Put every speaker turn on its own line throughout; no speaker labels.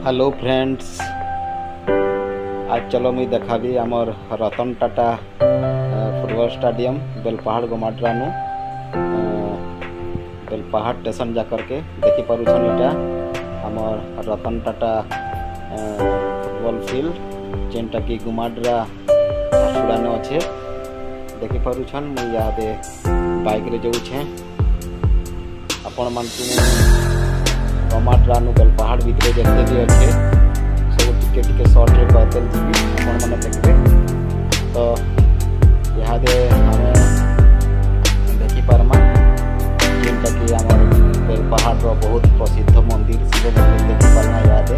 Hello friends, आज चलो मुझे देखाबी आमर रतन टाटा फुटबॉल स्टेडियम बेलपहाड़ गोमाड्रानु बेलपहाड़ स्टेशन जाकर के देखी पारुछन। इटा आमर रतन टाटा फुटबॉल फील्ड जेनटा कि गोमाड्रा झारसुगुड़ा अच्छे देखी पारुछन। मुझे यादे बाइक रे जाऊे आपण मानकु गोमाड्रानु बेलपहाड़ भितर जिते भी अच्छे सब टिके सर्ट रे कहते जी आपण मैंने देखते। तो इहादे आम देखी पार्मा जेनटा कि आम बेलपहाड़ बहुत प्रसिद्ध मंदिर शिव मंदिर देखी पार्मा। इहादे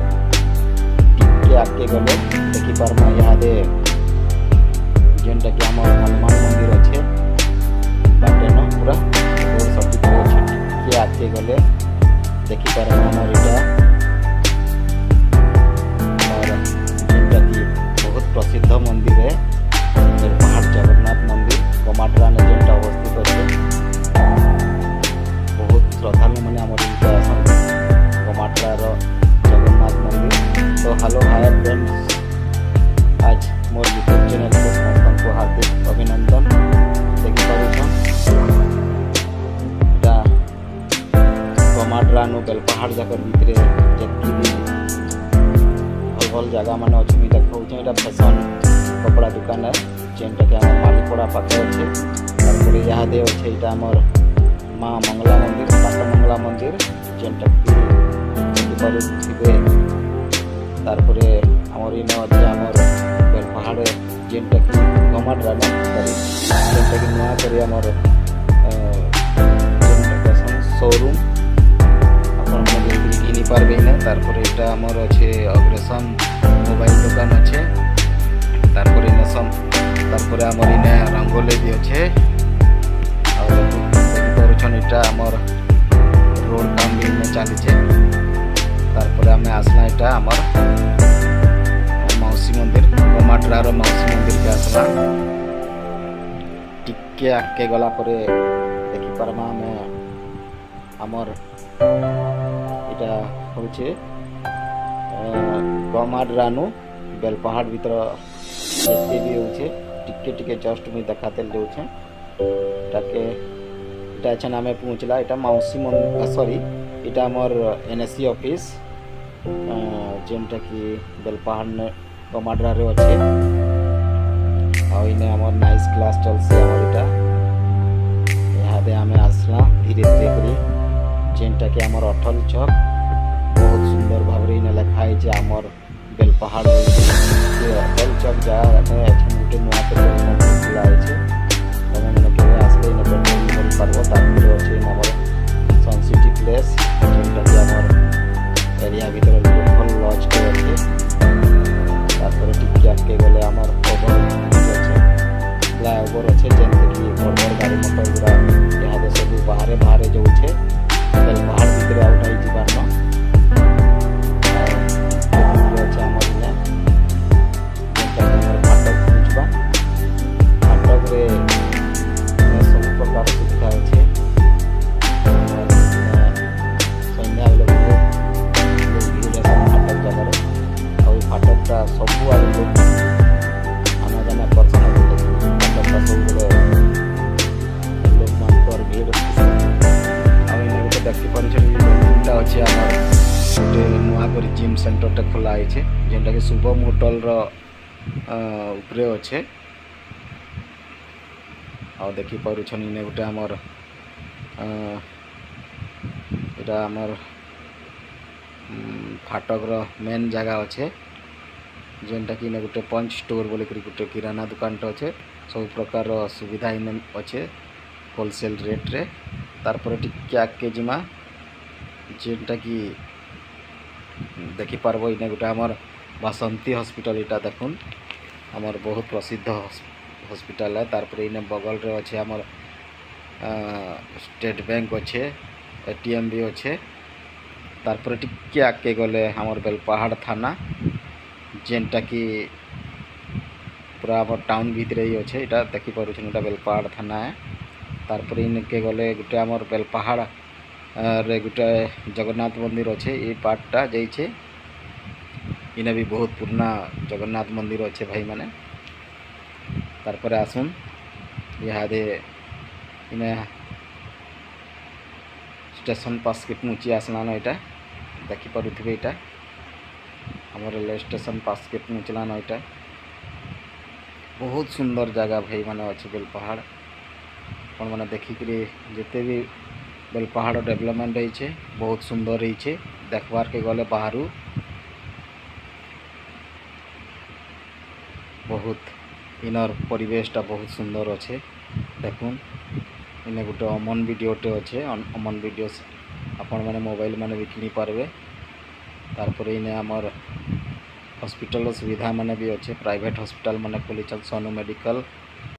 टिके आगे गले देखी पार्मा इहादे जेनटा कि आम हनुमान मंदिर अच्छे बाटे न पूरा रोड सब अच्छे टिके आगे गले देखी पार्मा आमर इटा जेनटा कि बहुत प्रसिद्ध मंदिर है बेलपहाड़ जगन्नाथ मंदिर गोमाड्रा ने जेनटा अवस्थित अच्छे बहुत श्रद्धालु मैंने आमर इनके आसन गोमाड्रार जगन्नाथ मंदिर। तो हेलो हाय फ्रेंड्स, आज मोर यूट्यूब चैनल को समस्त को हार्दिक अभिनंदन। देखी पारुछन गोमाड्रानु बेलपहाड़ जाकर भितरे जेतकी भी भल भल जगह मान अच्छे मुझे देखा यहाँ फैशन कपड़ा दुकान है जेनटा कि आम मालीपड़ा पाखे अच्छे। तार इहादे अच्छे यहाँ आमर माँ मंगला मंदिर पाट मंगला मंदिर जेनटा कि देखिपे। तार आमर इन अच्छे आमर बेलपहाड़ जेनटा कि गोमाड्रा जेनटा कि नुआ कर आमर शोरूम घिनी पार्बे ना। तारपर यहाँ आमर अच्छे अग्रेसन मोबाइल दुकान अच्छे। तारपर तारपर आमर इने रंगोली भी अच्छे। देखिपारुछन इटा आमर रोड काम भी इने चलीचे। तारपर आमे आसला इटा आमर मौसी मंदिर गोमाड्रार मौसी मंदिर के आसला टिके आगे गला परे देखी पार्मा आमे आमर इटा होचे गोमाड्रानु बेलपहाड़ भीतर जिते भी होचे टिके टिके जस्ट मुझे देखाते जाऊे ताके इटा अच्छा आम पहुँचला। इटा मौसी सॉरी इटा आमर एनएससी ऑफिस जेनटा कि बेलपहाड़ गोमाड्रा रे अच्छे। आने आमर नाइस क्लास चलसे आमर इटा इहादे आम आसला धीरे धीरे करी जेनटा कि आमर अटल चौक बहुत सुंदर भाव इन लिखाई आमर बेलपहाड़ अटल चौक जगह गोटे नुआ खुलाही मैंने आसले इन पेट्रोल पार्ब। तार अच्छे आमर सनसिटी प्लेस जेनटा कि आमर एरिया भीतर भल लज के अच्छे। तार टिके आगे गले आमर ओवर अच्छे फ्लाईओवर अच्छे जेनटा कि बड़ गाड़ी मोटर गुड़ा इहादे सब बाहर बाहर जाऊे बेलपहाड़ भितर आउटाई जीवार फाटक पहुँचवा फाटक रे सब प्रकार सुविधा अच्छे। सन्ध्या बेले फाटक जगार फाटकटा सबू आम जाना आकर्षण फाटकटा सब लोक मान भीड़ देखी पार्टा अच्छे आम गोटे नुआ कर जिम सेंटरटे खोलाई जेनटा कि शुभम होटल उपरे अच्छे। आ देखी पारुछन इने गोटे आमर इटा आमर फाटकर मेन जगह अच्छे जेनटा कि इने गोटे पंच स्टोर बोल गोटे किराना दुकान अच्छे सब प्रकार सुविधा इन अच्छे होलसेल रेट रे। तारपर टिके आगे जिमा जेनटा कि देखी पार्ब इने गोटे आमर बासंती हॉस्पिटल इटा देखुन आमर बहुत प्रसिद्ध हॉस्पिटल है। तारपर इने बगल रे अच्छे आमर स्टेट बैंक अच्छे एटीएम भी अच्छे। तारपर टिके आगे गले आमर बेलपहाड़ थाना जेनटा कि पूरा आमर टाउन भितर ही अच्छे। इटा देखी पारुछन इटा बेलपहाड़ थाना है। तारपर इनके गले गोटे आमर बेलपहाड़ रे गोटे जगन्नाथ मंदिर अच्छे ये पार्टा जाइए इने भी बहुत पुराना जगन्नाथ मंदिर अच्छे भाई माने। तारपरे आसुन इहादे इने स्टेशन पास के पहुँची आसलान। यहाँ देखी पारे यहाँ आम रेलवे स्टेशन पास के पहुँचलान। यहाँ बहुत सुंदर जगह भाई माने अच्छे बेलपहाड़ अपन मैंने देखिक जिते भी बेलपहाड़ डेवलपमेंट होइछे बहुत सुंदर होइछे देखबार के गले बाहरु बहुत इनर परिवेशटा बहुत सुंदर अच्छे। देखुन इने गोटे अमन वीडियोटे अच्छे अमन वीडियो आपण मैंने मोबाइल मैंने भी किनी पारबे। तारपर इने आमर हॉस्पिटल सुविधा माने भी अच्छे प्राइवेट हॉस्पिटल माने खोली सोनू मेडिकल